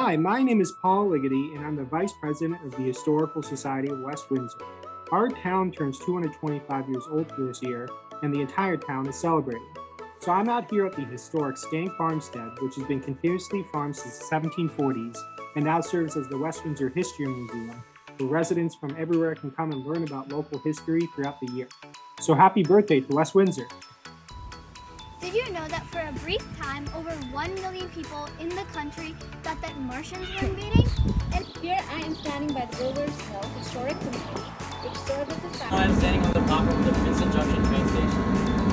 Hi, my name is Paul Ligety, and I'm the Vice President of the Historical Society of West Windsor. Our town turns 225 years old this year, and the entire town is celebrating. So I'm out here at the historic Stank Farmstead, which has been continuously farmed since the 1740s and now serves as the West Windsor History Museum, where residents from everywhere can come and learn about local history throughout the year. So happy birthday to West Windsor! Did you know that for a brief time, over 1 million people in the country thought that Martians were invading? And here I am standing by the Builders Hill Historic Community, which serves as a site. I'm standing on the platform of the Windsor Junction train station.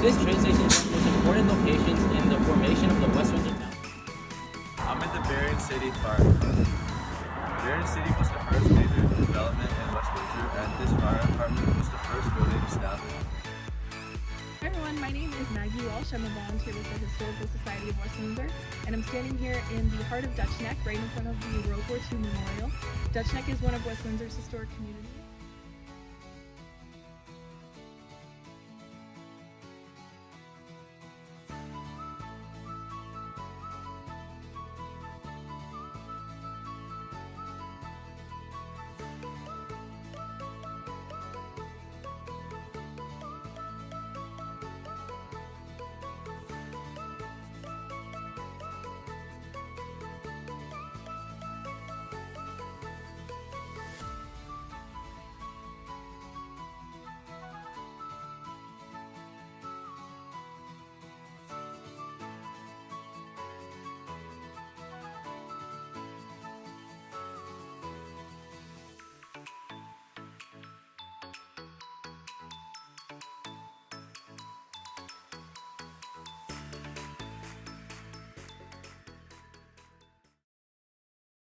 This train station is one of the most important locations in the formation of the West Windsor town. I'm at the Berrien City Fire Department. Berrien City was the first major development in West Windsor, and this fire department was the first building established. Hi everyone, my name is Maggie Walsh. I'm a volunteer with the Historical Society of West Windsor, and I'm standing here in the heart of Dutch Neck, right in front of the World War II Memorial. Dutch Neck is one of West Windsor's historic communities.